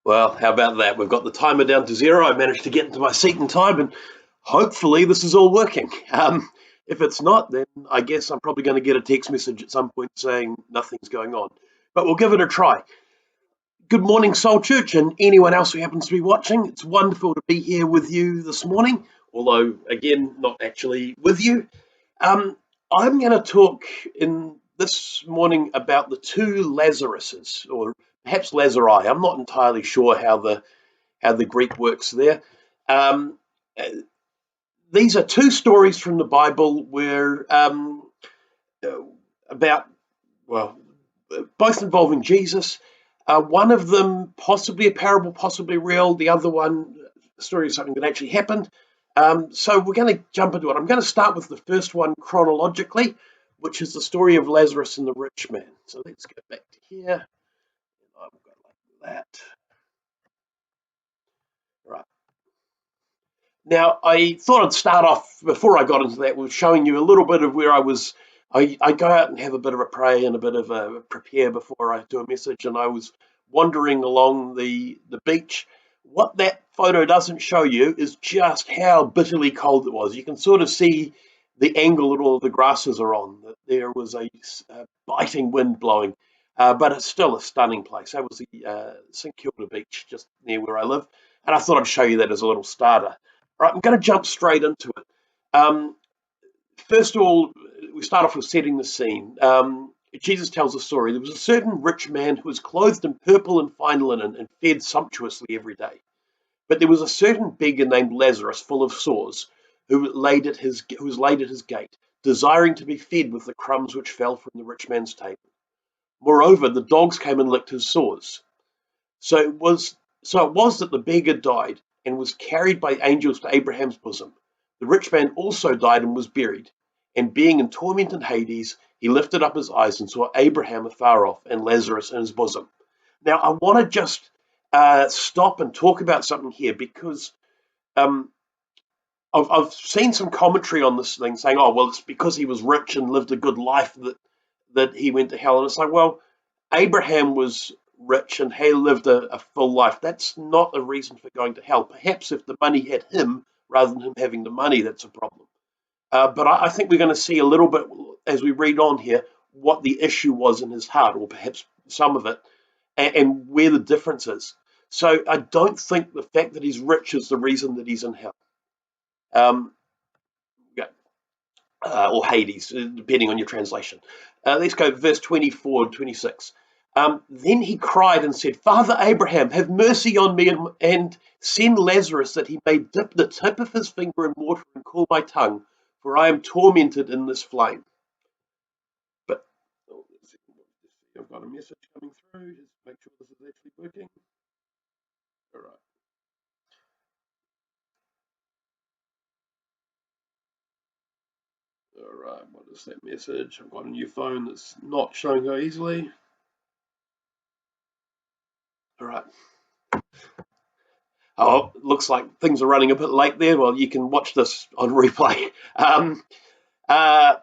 Well, how about that? We've got the timer down to zero. I managed to get into my seat in time, and hopefully this is all working. If it's not, then I guess I'm probably going to get a text message at some point saying nothing's going on. But we'll give it a try. Good morning, Soul Church, and anyone else who happens to be watching. It's wonderful to be here with you this morning, although, again, not actually with you. Um, I'm going to talk in this morning about the two Lazaruses, or perhaps Lazari. I'm not entirely sure how the Greek works there. Um, uh, these are two stories from the Bible where uh, about well, both involving Jesus. One of them possibly a parable, possibly real. The other one, a story of something that actually happened. So we're going to jump into it. I'm going to start with the first one chronologically, which is the story of Lazarus and the rich man. So let's go back to here. I've got like that. Right. Now, I thought I'd start off before I got into that with showing you a little bit of where I was. I go out and have a bit of a pray and a bit of a prepare before I do a message, and I was wandering along the beach. What that photo doesn't show you is just how bitterly cold it was. You can sort of see the angle that all of the grasses are on. That there was a biting wind blowing, but it's still a stunning place. That was the St Kilda beach, just near where I live, and I thought I'd show you that as a little starter. Right, I'm going to jump straight into it. Um, First of all, we start off with setting the scene. Jesus tells a story. There was a certain rich man who was clothed in purple and fine linen and fed sumptuously every day. But there was a certain beggar named Lazarus, full of sores, who was laid at his gate, desiring to be fed with the crumbs which fell from the rich man's table. Moreover, the dogs came and licked his sores. So it was that the beggar died and was carried by angels to Abraham's bosom. The rich man also died and was buried. And being in torment in Hades, he lifted up his eyes and saw Abraham afar off and Lazarus in his bosom. Now, I want to just stop and talk about something here because um, I've seen some commentary on this thing saying, oh, well, it's because he was rich and lived a good life that he went to hell. And it's like, well, Abraham was rich and he lived a full life. That's not a reason for going to hell. Perhaps if the money had him rather than him having the money, that's a problem. But I think we're going to see a little bit as we read on here what the issue was in his heart, or perhaps some of it, and where the difference is. So I don't think the fact that he's rich is the reason that he's in hell. Um, yeah, or Hades, depending on your translation. Let's go verse 24 and 26. Then he cried and said, Father Abraham, have mercy on me and send Lazarus that he may dip the tip of his finger in water and cool my tongue, for I am tormented in this flame. But oh, I've got a message coming through. Just make sure this is actually working. All right. All right. What is that message? I've got a new phone that's not showing so easily. All right. Oh, looks like things are running a bit late there. Well, you can watch this on replay. Uh,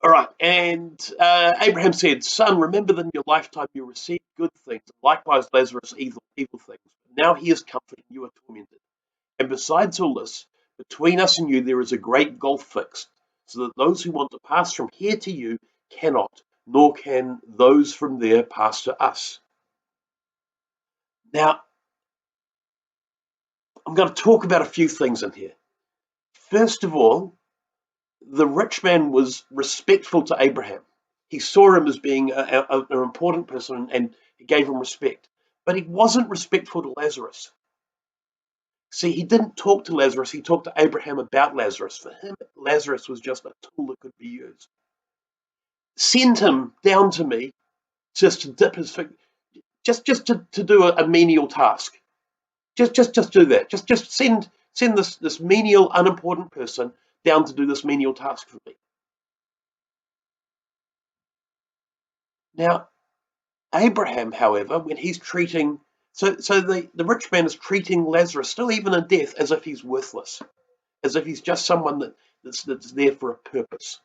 all right. And Abraham said, Son, remember that in your lifetime you received good things, and likewise Lazarus evil things. Now he is comforted, and you are tormented. And besides all this, between us and you there is a great gulf fixed, so that those who want to pass from here to you cannot, nor can those from there pass to us. Now, I'm going to talk about a few things in here. First of all, the rich man was respectful to Abraham. He saw him as being an important person and he gave him respect. But he wasn't respectful to Lazarus. See, he didn't talk to Lazarus, he talked to Abraham about Lazarus. For him, Lazarus was just a tool that could be used. Send him down to me just to dip his finger, just to do a menial task. Just do that. Just send this menial, unimportant person down to do this menial task for me. Now, Abraham, however, when he's treating the rich man is treating Lazarus, still even in death, as if he's worthless, as if he's just someone that's there for a purpose.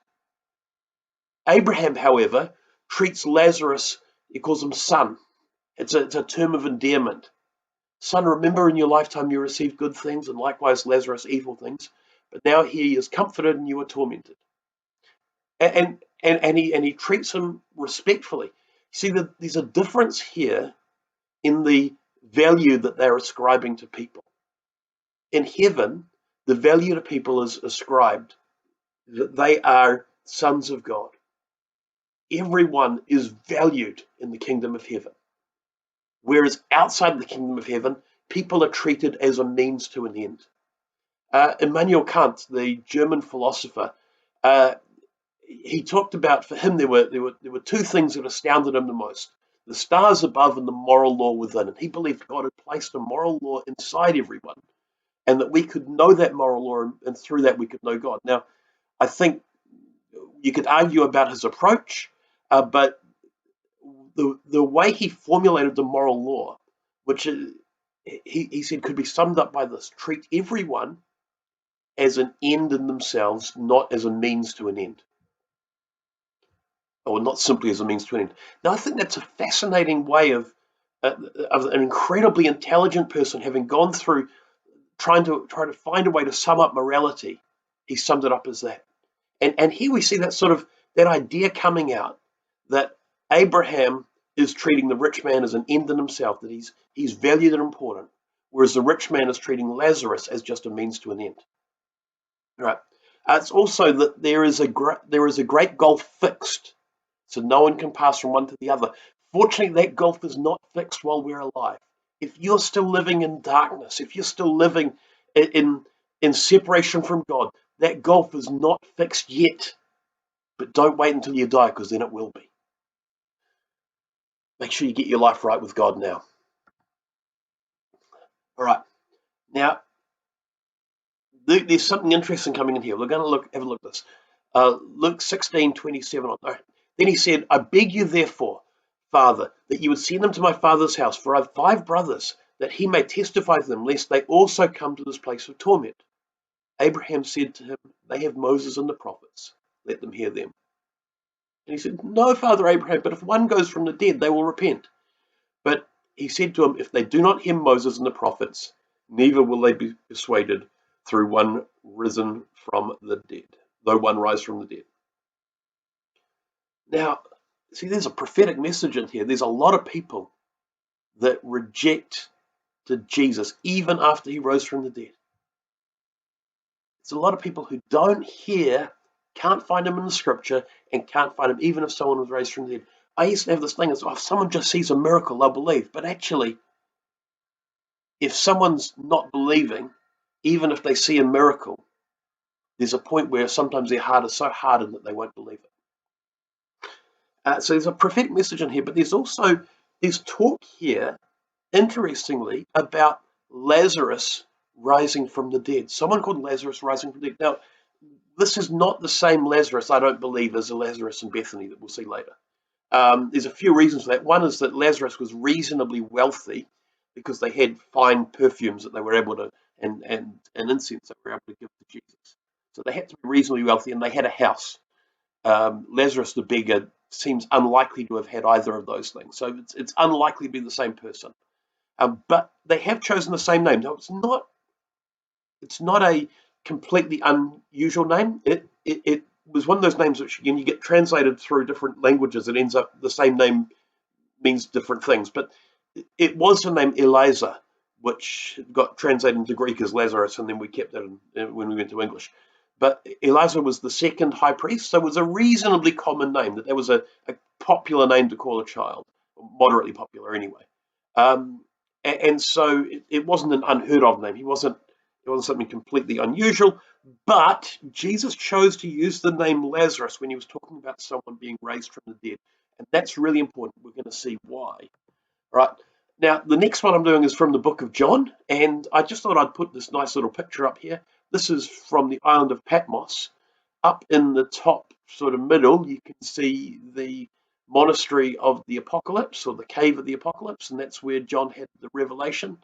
Abraham, however, treats Lazarus, he calls him son. It's a term of endearment. Son, remember in your lifetime you received good things, and likewise Lazarus evil things, but now he is comforted and you are tormented. And he treats him respectfully. See that there's a difference here in the value that they're ascribing to people. In heaven, the value to people is ascribed that they are sons of God. Everyone is valued in the kingdom of heaven. Whereas outside the kingdom of heaven, people are treated as a means to an end. Immanuel Kant, the German philosopher, uh, he talked about, for him there were two things that astounded him the most: the stars above and the moral law within. And he believed God had placed a moral law inside everyone, and that we could know that moral law, and through that we could know God. Now, I think you could argue about his approach, but the way he formulated the moral law, which he said could be summed up by this: treat everyone as an end in themselves, not as a means to an end, or not simply as a means to an end. Now, I think that's a fascinating way of an incredibly intelligent person having gone through trying to find a way to sum up morality. He summed it up as that. And here we see that sort of that idea coming out that Abraham is treating the rich man as an end in himself, that he's valued and important, whereas the rich man is treating Lazarus as just a means to an end. Right. It's also that there is a great gulf fixed, so no one can pass from one to the other. Fortunately, that gulf is not fixed while we're alive. If you're still living in darkness, if you're still living in in separation from God, that gulf is not fixed yet. But don't wait until you die, because then it will be. Make sure you get your life right with God now. All right. Now, there's something interesting coming in here. We're going to have a look at this. Luke 16:27 on. Right. Then he said, I beg you, therefore, Father, that you would send them to my father's house, for I have 5 brothers, that he may testify to them, lest they also come to this place of torment. Abraham said to him, they have Moses and the prophets. Let them hear them. And he said, no, Father Abraham, but if one goes from the dead, they will repent. But he said to him, if they do not hear Moses and the prophets, neither will they be persuaded through one risen from the dead, though one rise from the dead. Now, see, there's a prophetic message in here. There's a lot of people that reject Jesus even after he rose from the dead. There's a lot of people who don't hear, can't find him in the scripture, and can't find him even if someone was raised from the dead. I used to have this thing as, if someone just sees a miracle, they'll believe. But actually, if someone's not believing, even if they see a miracle, there's a point where sometimes their heart is so hardened that they won't believe it. So there's a prophetic message in here, but there's talk here, interestingly, about Lazarus rising from the dead. Someone called Lazarus rising from the dead. Now, this is not the same Lazarus, I don't believe, as the Lazarus in Bethany that we'll see later. There's a few reasons for that. One is that Lazarus was reasonably wealthy because they had fine perfumes that they were able to, and incense that they were able to give to Jesus. So they had to be reasonably wealthy, and they had a house. Lazarus the beggar seems unlikely to have had either of those things. So it's unlikely to be the same person. But they have chosen the same name. Now, it's not a completely unusual name. It was one of those names which, when you get translated through different languages, it ends up the same name means different things. But it was the name Eliza, which got translated into Greek as Lazarus, and then we kept it when we went to English. But Eliza was the second high priest, so it was a reasonably common name. That was a popular name to call a child, moderately popular anyway. And so it wasn't an unheard of name. It wasn't something completely unusual. But Jesus chose to use the name Lazarus when he was talking about someone being raised from the dead. And that's really important. We're going to see why. All right. Now, the next one I'm doing is from the book of John. And I just thought I'd put this nice little picture up here. This is from the island of Patmos. Up in the top sort of middle, you can see the monastery of the Apocalypse, or the cave of the Apocalypse. And that's where John had the revelation.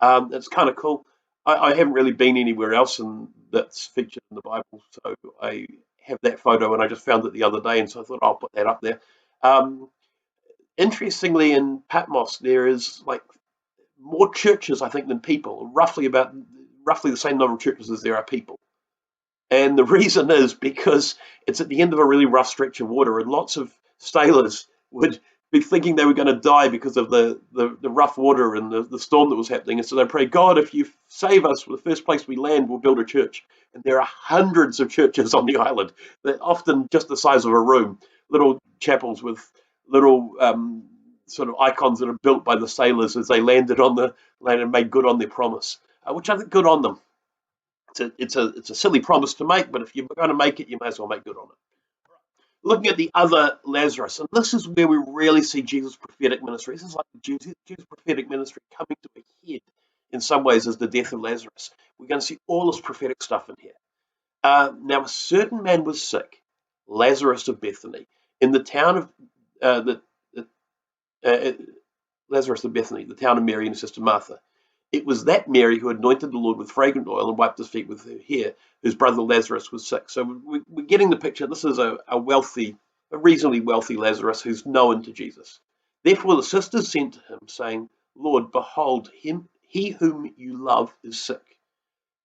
It's kind of cool. I haven't really been anywhere else and that's featured in the Bible, so I have that photo, and I just found it the other day, and so I thought I'll put that up there. Interestingly, in Patmos, there is like more churches, I think, than people. Roughly the same number of churches as there are people. And the reason is because it's at the end of a really rough stretch of water, and lots of sailors would be thinking they were going to die because of the rough water and the storm that was happening. And so they pray, God, if you save us, the first place we land, we'll build a church. And there are hundreds of churches on the island that often just the size of a room, little chapels with little sort of icons that are built by the sailors as they landed on the land and made good on their promise, which I think good on them. It's a silly promise to make, but if you're going to make it, you may as well make good on it. Looking at the other Lazarus, and this is where we really see Jesus' prophetic ministry. This is like Jesus' prophetic ministry coming to a head in some ways as the death of Lazarus. We're going to see all this prophetic stuff in here. Now, a certain man was sick, Lazarus of Bethany, in the town of Lazarus of Bethany, the town of Mary and her sister Martha. It was that Mary who anointed the Lord with fragrant oil and wiped his feet with her hair, whose brother Lazarus was sick. So we're getting the picture. This is a reasonably wealthy Lazarus who's known to Jesus. Therefore the sisters sent to him, saying, Lord, behold, he whom you love is sick.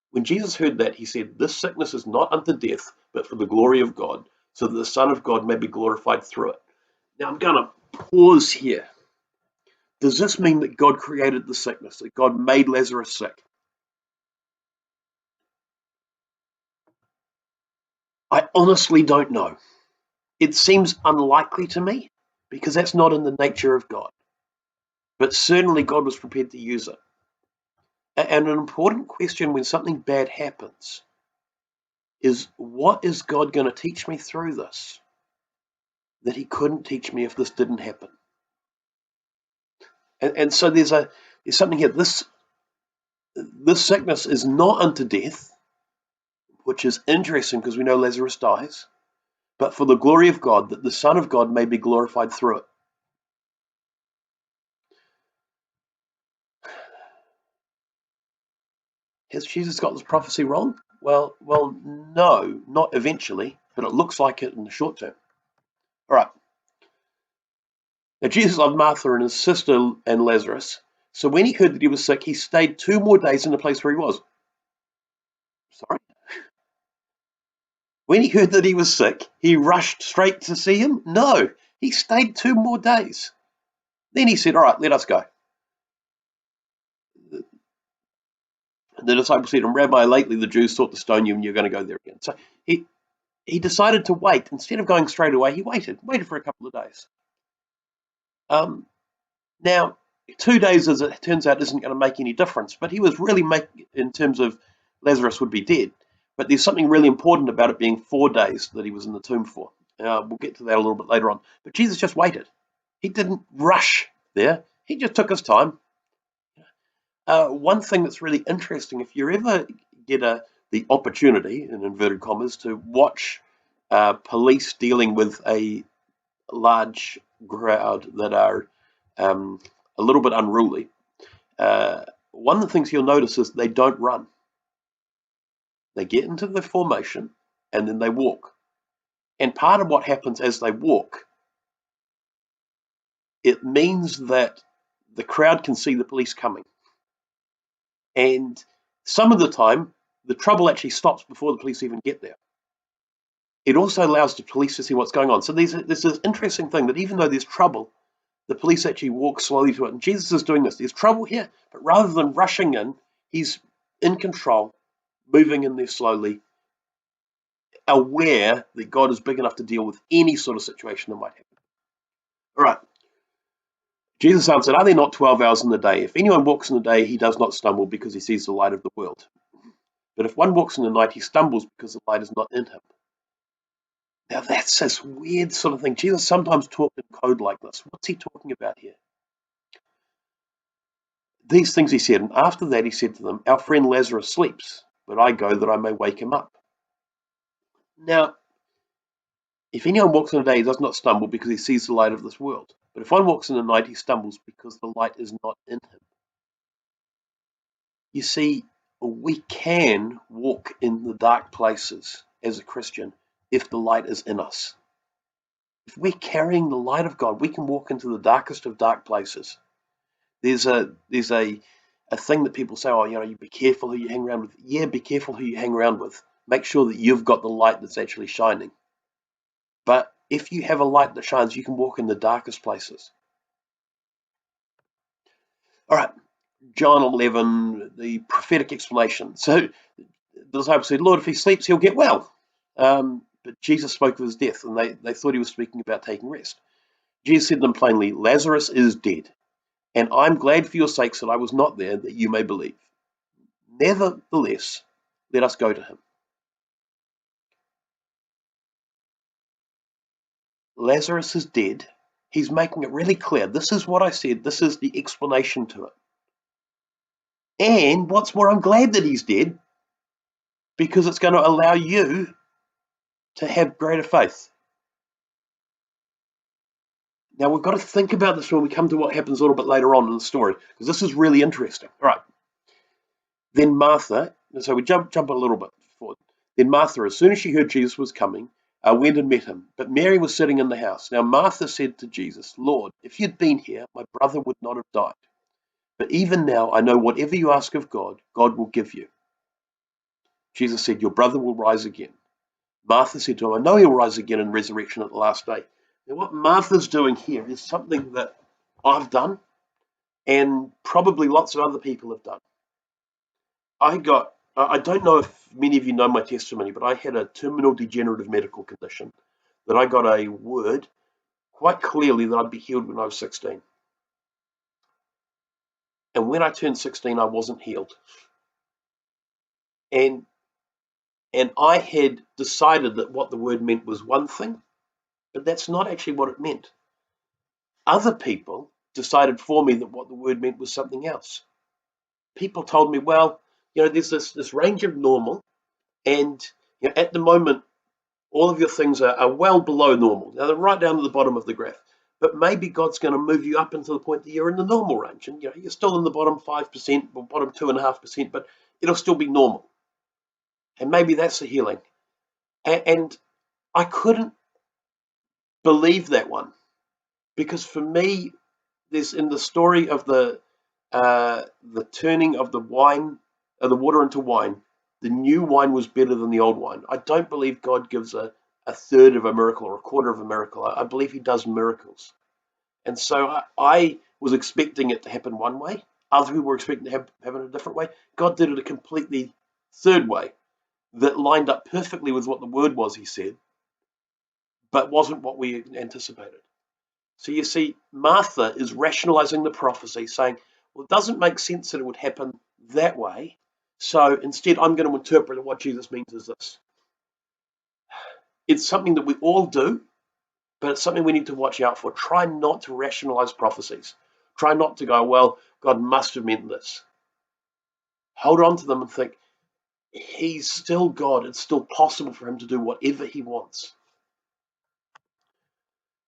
When Jesus heard that, he said, This sickness is not unto death, but for the glory of God, so that the Son of God may be glorified through it. Now I'm going to pause here. Does this mean that God created the sickness, that God made Lazarus sick? I honestly don't know. It seems unlikely to me because that's not in the nature of God. But certainly God was prepared to use it. And an important question when something bad happens is, what is God going to teach me through this that he couldn't teach me if this didn't happen? And so there's something here. This sickness is not unto death, which is interesting because we know Lazarus dies, but for the glory of God, that the Son of God may be glorified through it. Has Jesus got this prophecy wrong? Well, no, not eventually, but it looks like it in the short term. All right. Now, Jesus loved Martha and his sister and Lazarus. So when he heard that he was sick, he stayed 2 more days in the place where he was. Sorry? When he heard that he was sick, he rushed straight to see him? No, he stayed 2 more days. Then he said, all right, let us go. And the disciples said to him, Rabbi, lately the Jews sought to stone you and you're going to go there again. So he decided to wait. Instead of going straight away, he waited for a couple of days. Now, 2 days, as it turns out, isn't going to make any difference, but he was really in terms of Lazarus would be dead. But there's something really important about it being 4 days that he was in the tomb for. We'll get to that a little bit later on. But Jesus just waited. He didn't rush there. He just took his time. One thing that's really interesting, if you ever get the opportunity, in inverted commas, to watch police dealing with a large crowd that are a little bit unruly, one of the things you'll notice is they don't run. They get into the formation and then they walk. And part of what happens as they walk, it means that the crowd can see the police coming. And some of the time, the trouble actually stops before the police even get there. It also allows the police to see what's going on. So there's this interesting thing that even though there's trouble, the police actually walk slowly to it. And Jesus is doing this. There's trouble here, but rather than rushing in, he's in control, moving in there slowly, aware that God is big enough to deal with any sort of situation that might happen. All right. Jesus answered, Are there not 12 hours in the day? If anyone walks in the day, he does not stumble because he sees the light of the world. But if one walks in the night, he stumbles because the light is not in him. Now that's this weird sort of thing. Jesus sometimes talked in code like this. What's he talking about here? These things he said, and after that he said to them, Our friend Lazarus sleeps, but I go that I may wake him up. Now, if anyone walks in the day, he does not stumble because he sees the light of this world. But if one walks in the night, he stumbles because the light is not in him. You see, we can walk in the dark places as a Christian if the light is in us. If we're carrying the light of God, we can walk into the darkest of dark places. There's a thing that people say, oh, you be careful who you hang around with. Yeah, be careful who you hang around with. Make sure that you've got the light that's actually shining. But if you have a light that shines, you can walk in the darkest places. All right, John 11, the prophetic explanation. So the disciples said, Lord, if he sleeps, he'll get well. But Jesus spoke of his death, and they thought he was speaking about taking rest. Jesus said to them plainly, Lazarus is dead, and I'm glad for your sakes that I was not there, that you may believe. Nevertheless, let us go to him. Lazarus is dead. He's making it really clear. This is what I said. This is the explanation to it. And what's more, I'm glad that he's dead, because it's going to allow you to have greater faith. Now, we've got to think about this when we come to what happens a little bit later on in the story, because this is really interesting. All right. Then Martha, so we jump a little bit forward. Then Martha, as soon as she heard Jesus was coming, went and met him. But Mary was sitting in the house. Now Martha said to Jesus, Lord, if you'd been here, my brother would not have died. But even now I know whatever you ask of God, God will give you. Jesus said, your brother will rise again. Martha said to him, I know he'll rise again in resurrection at the last day. Now what Martha's doing here is something that I've done and probably lots of other people have done. I don't know if many of you know my testimony, but I had a terminal degenerative medical condition that I got a word quite clearly that I'd be healed when I was 16. And when I turned 16, I wasn't healed. And I had decided that what the word meant was one thing, but that's not actually what it meant. Other people decided for me that what the word meant was something else. People told me, well, there's this range of normal, and at the moment, all of your things are well below normal. Now they're right down to the bottom of the graph. But maybe God's going to move you up into the point that you're in the normal range. And you're still in the bottom 5% or bottom 2.5%, but it'll still be normal. And maybe that's the healing. And I couldn't believe that one. Because for me, there's in the story of the turning of the water into wine, the new wine was better than the old wine. I don't believe God gives a third of a miracle or a quarter of a miracle. I believe he does miracles. And so I was expecting it to happen one way. Other people were expecting to happen a different way. God did it a completely third way that lined up perfectly with what the word was, he said, but wasn't what we anticipated. So you see, Martha is rationalizing the prophecy, saying, well, it doesn't make sense that it would happen that way. So instead, I'm going to interpret what Jesus means as this. It's something that we all do, but it's something we need to watch out for. Try not to rationalize prophecies. Try not to go, well, God must have meant this. Hold on to them and think, he's still God. It's still possible for him to do whatever he wants.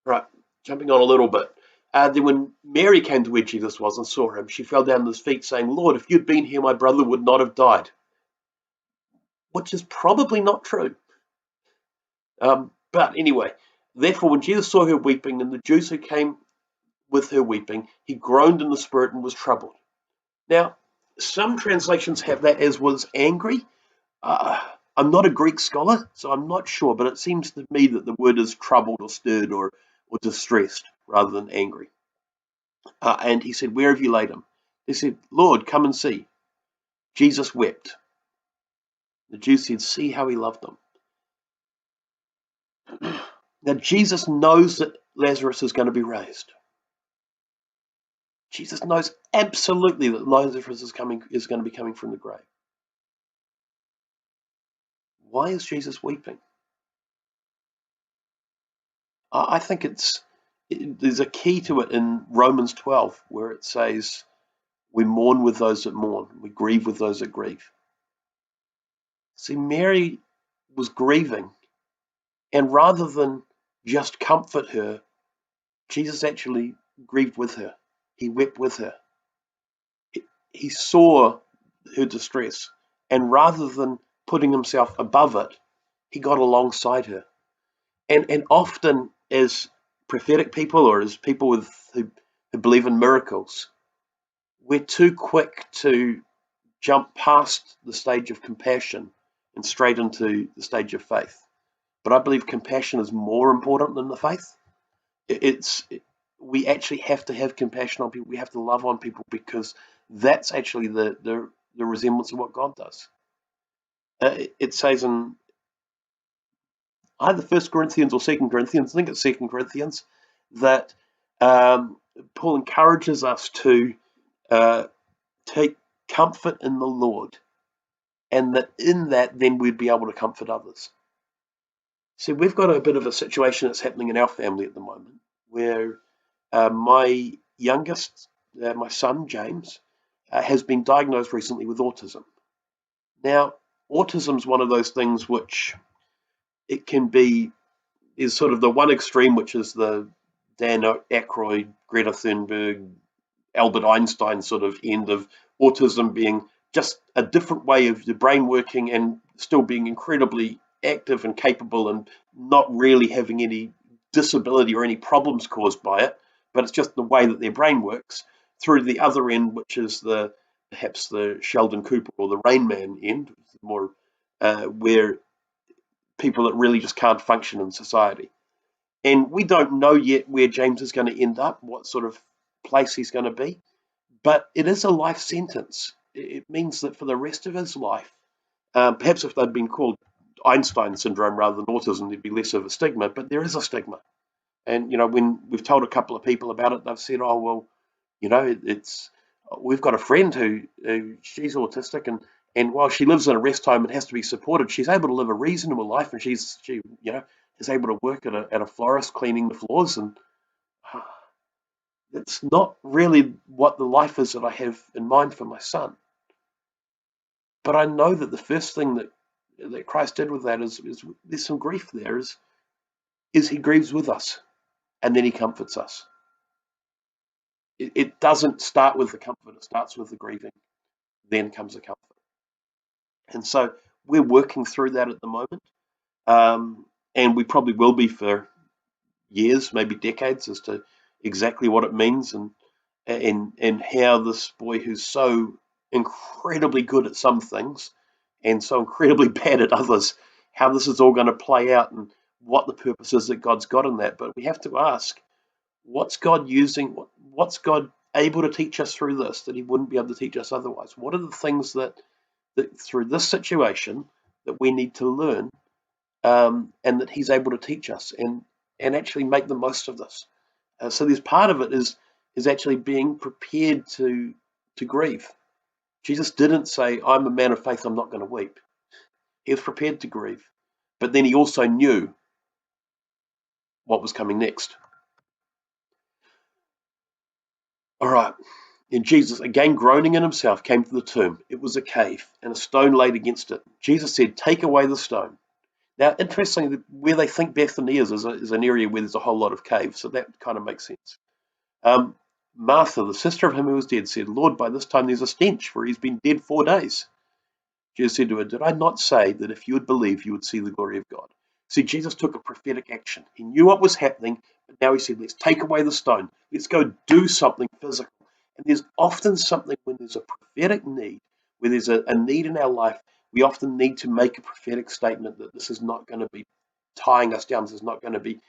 Right, jumping on a little bit. Then when Mary came to where Jesus was and saw him, she fell down at his feet saying, Lord, if you'd been here, my brother would not have died. Which is probably not true. But anyway, therefore when Jesus saw her weeping and the Jews who came with her weeping, he groaned in the spirit and was troubled. Now, some translations have that as was angry. I'm not a Greek scholar, so I'm not sure, but it seems to me that the word is troubled or stirred or distressed rather than angry. And he said, where have you laid him? They said, Lord, come and see. Jesus wept. The Jews said, see how he loved them. Now, Jesus knows that Lazarus is going to be raised. Jesus knows absolutely that Lazarus is going to be coming from the grave. Why is Jesus weeping? I think there's a key to it in Romans 12, where it says, we mourn with those that mourn, we grieve with those that grieve. See, Mary was grieving, and rather than just comfort her, Jesus actually grieved with her. He wept with her. He saw her distress, and rather than putting himself above it, he got alongside her. And often as prophetic people or as people who believe in miracles, we're too quick to jump past the stage of compassion and straight into the stage of faith. But I believe compassion is more important than the faith. It's we actually have to have compassion on people. We have to love on people because that's actually the resemblance of what God does. It says in either First Corinthians or Second Corinthians, I think it's Second Corinthians, that Paul encourages us to take comfort in the Lord, and that in that then we'd be able to comfort others. So we've got a bit of a situation that's happening in our family at the moment where my youngest, my son James, has been diagnosed recently with autism. Now, autism is one of those things which it can be, is sort of the one extreme, which is the Dan Aykroyd, Greta Thunberg, Albert Einstein sort of end of autism being just a different way of the brain working and still being incredibly active and capable and not really having any disability or any problems caused by it, but it's just the way that their brain works, through to the other end, which is perhaps the Sheldon Cooper or the Rain Man end, more where people that really just can't function in society. And we don't know yet where James is going to end up, what sort of place he's going to be, but it is a life sentence. It means that for the rest of his life, perhaps if they'd been called Einstein syndrome rather than autism, there'd be less of a stigma, but there is a stigma. And, when we've told a couple of people about it, they've said, oh, well, we've got a friend who she's autistic, and while she lives in a rest home and has to be supported, she's able to live a reasonable life, and she is able to work at a florist cleaning the floors, and it's not really what the life is that I have in mind for my son. But I know that the first thing that Christ did with that is there's some grief there, is he grieves with us, and then he comforts us. It doesn't start with the comfort, it starts with the grieving, then comes the comfort. And so we're working through that at the moment, and we probably will be for years, maybe decades, as to exactly what it means and how this boy who's so incredibly good at some things and so incredibly bad at others, how this is all going to play out and what the purpose is that God's got in that. But we have to ask, what's God using? What's God able to teach us through this that he wouldn't be able to teach us otherwise? What are the things that through this situation that we need to learn, and that he's able to teach us and actually make the most of this? So there's part of it is actually being prepared to grieve. Jesus didn't say, I'm a man of faith, I'm not going to weep. He was prepared to grieve, but then he also knew what was coming next. All right. And Jesus, again groaning in himself, came to the tomb. It was a cave, and a stone laid against it. Jesus said, take away the stone. Now, interestingly, where they think Bethany is an area where there's a whole lot of caves, so that kind of makes sense. Martha, the sister of him who was dead, said, Lord, by this time there's a stench, for he's been dead 4 days. Jesus said to her, did I not say that if you would believe, you would see the glory of God? See, Jesus took a prophetic action. He knew what was happening, but now he said, let's take away the stone. Let's go do something physical. And there's often something when there's a prophetic need, where there's a need in our life, we often need to make a prophetic statement that this is not going to be tying us down. This is not going to be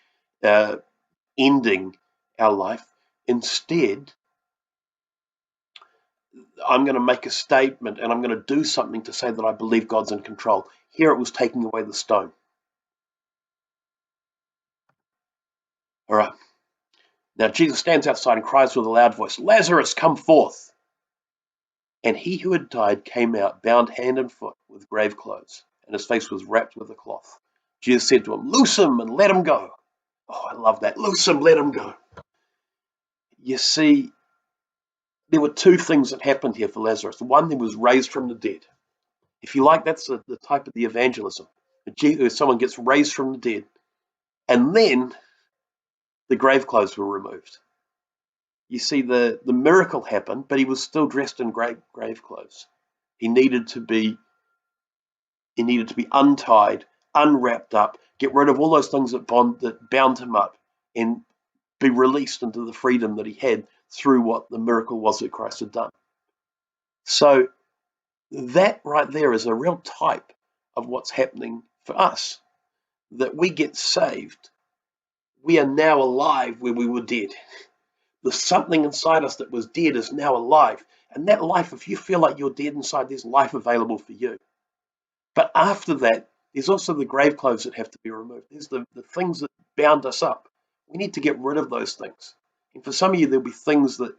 ending our life. Instead, I'm going to make a statement and I'm going to do something to say that I believe God's in control. Here it was taking away the stone. All right. Now Jesus stands outside and cries with a loud voice, Lazarus, come forth. And he who had died came out, bound hand and foot with grave clothes, and his face was wrapped with a cloth. Jesus said to him, loose him and let him go. Oh, I love that. Loose him, let him go. You see, there were two things that happened here for Lazarus. One, he was raised from the dead. If you like, that's the type of the evangelism. Someone gets raised from the dead, and then the grave clothes were removed. You see, the miracle happened, but he was still dressed in grave clothes. He needed to be untied, unwrapped up, get rid of all those things that bound him up, and be released into the freedom that he had through what the miracle was that Christ had done. So that right there is a real type of what's happening for us, that we get saved. We are now alive where we were dead. There's something inside us that was dead is now alive. And that life, if you feel like you're dead inside, there's life available for you. But after that, there's also the grave clothes that have to be removed. There's the things that bound us up. We need to get rid of those things. And for some of you, there'll be things that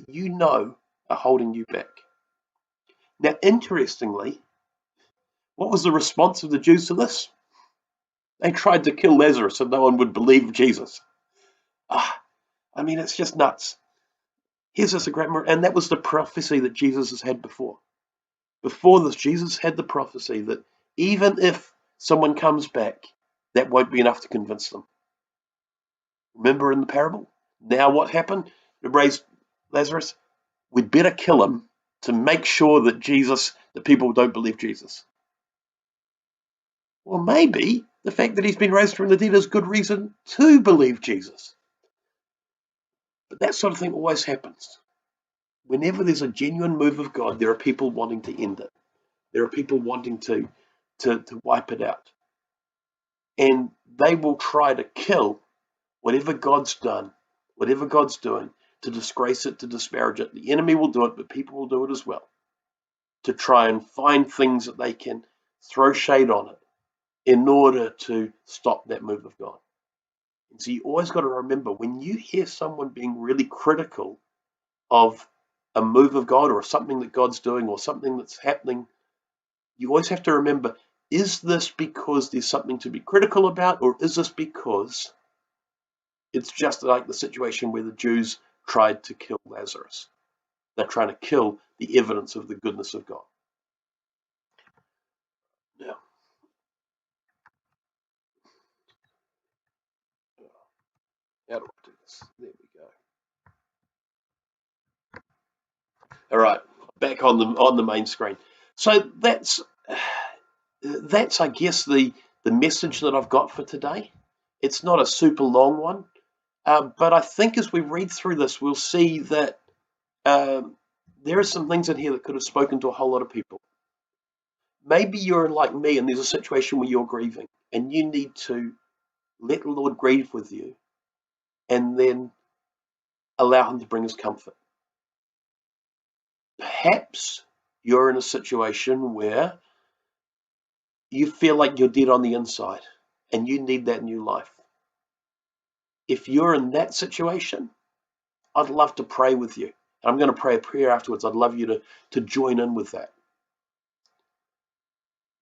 you know are holding you back. Now, interestingly, what was the response of the Jews to this? They tried to kill Lazarus so no one would believe Jesus. I mean, it's just nuts. Here's this a great miracle. And that was the prophecy that Jesus has had before. Before this, Jesus had the prophecy that even if someone comes back, that won't be enough to convince them. Remember in the parable? Now what happened? It raised Lazarus. We'd better kill him to make sure that people don't believe Jesus. Well, maybe the fact that he's been raised from the dead is good reason to believe Jesus. But that sort of thing always happens. Whenever there's a genuine move of God, there are people wanting to end it. There are people wanting to wipe it out. And they will try to kill whatever God's done, whatever God's doing, to disgrace it, to disparage it. The enemy will do it, but people will do it as well, to try and find things that they can throw shade on it in order to stop that move of God. And so you always got to remember, when you hear someone being really critical of a move of God or something that God's doing or something that's happening, you always have to remember, is this because there's something to be critical about, or is this because it's just like the situation where the Jews tried to kill Lazarus? They're trying to kill the evidence of the goodness of God. Now, how do I do this? There we go. All right, back on the main screen. So that's I guess the message that I've got for today. It's not a super long one, but I think as we read through this, we'll see that there are some things in here that could have spoken to a whole lot of people. Maybe you're like me and there's a situation where you're grieving and you need to let the Lord grieve with you and then allow him to bring his comfort. Perhaps you're in a situation where you feel like you're dead on the inside and you need that new life. If you're in that situation, I'd love to pray with you. And I'm going to pray a prayer afterwards. I'd love you to join in with that.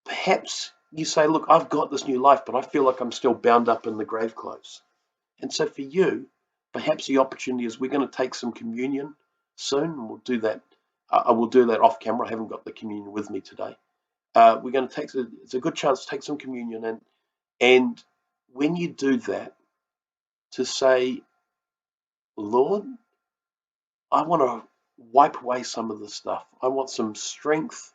Perhaps you say, look, I've got this new life, but I feel like I'm still bound up in the grave clothes. And so for you, perhaps the opportunity is we're going to take some communion soon, and we'll do that. I will do that off camera. I haven't got the communion with me today. We're going to it's a good chance to take some communion, and when you do that, to say, Lord, I want to wipe away some of the stuff. I want some strength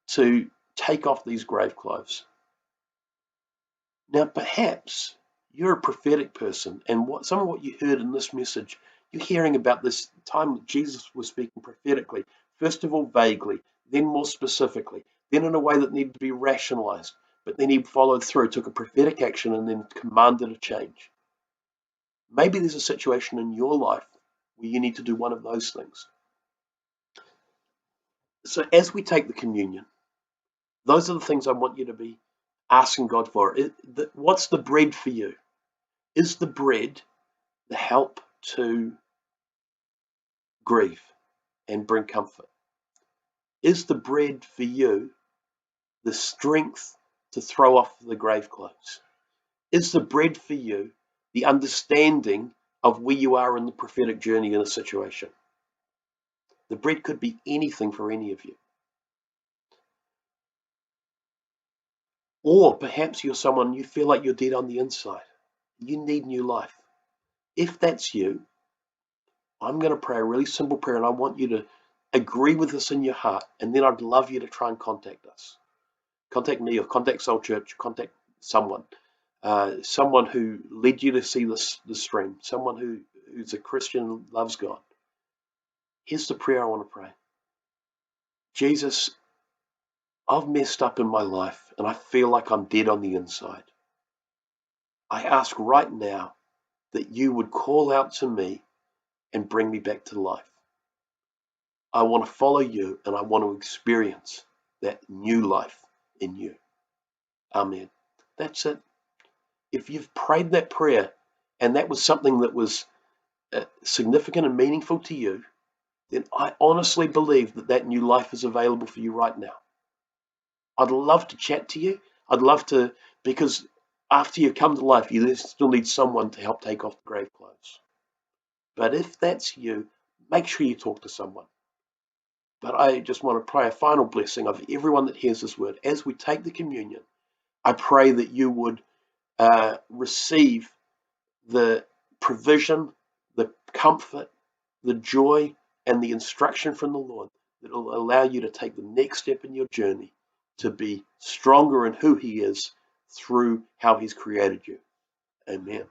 to take off these grave clothes. Now, perhaps you're a prophetic person, and some of what you heard in this message, you're hearing about this time that Jesus was speaking prophetically. First of all, vaguely, then more specifically, then in a way that needed to be rationalized, but then he followed through, took a prophetic action, and then commanded a change. Maybe there's a situation in your life where you need to do one of those things. So as we take the communion, those are the things I want you to be asking God for. What's the bread for you? Is the bread the help to grieve and bring comfort? Is the bread for you the strength to throw off the grave clothes? Is the bread for you the understanding of where you are in the prophetic journey in a situation? The bread could be anything for any of you. Or perhaps you're someone, you feel like you're dead on the inside. You need new life. If that's you, I'm going to pray a really simple prayer, and I want you to agree with this in your heart, and then I'd love you to try and contact us. Contact me or contact Soul Church, contact someone. Someone who led you to see this stream, someone who's a Christian and loves God. Here's the prayer I want to pray. Jesus, I've messed up in my life and I feel like I'm dead on the inside. I ask right now that you would call out to me and bring me back to life. I want to follow you and I want to experience that new life in you. Amen. That's it. If you've prayed that prayer and that was something that was significant and meaningful to you, then I honestly believe that that new life is available for you right now. I'd love to chat to you. I'd love to, because after you come to life, you still need someone to help take off the grave clothes. But if that's you, make sure you talk to someone. But I just want to pray a final blessing of everyone that hears this word. As we take the communion, I pray that you would receive the provision, the comfort, the joy, and the instruction from the Lord that will allow you to take the next step in your journey to be stronger in who He is through how He's created you. Amen.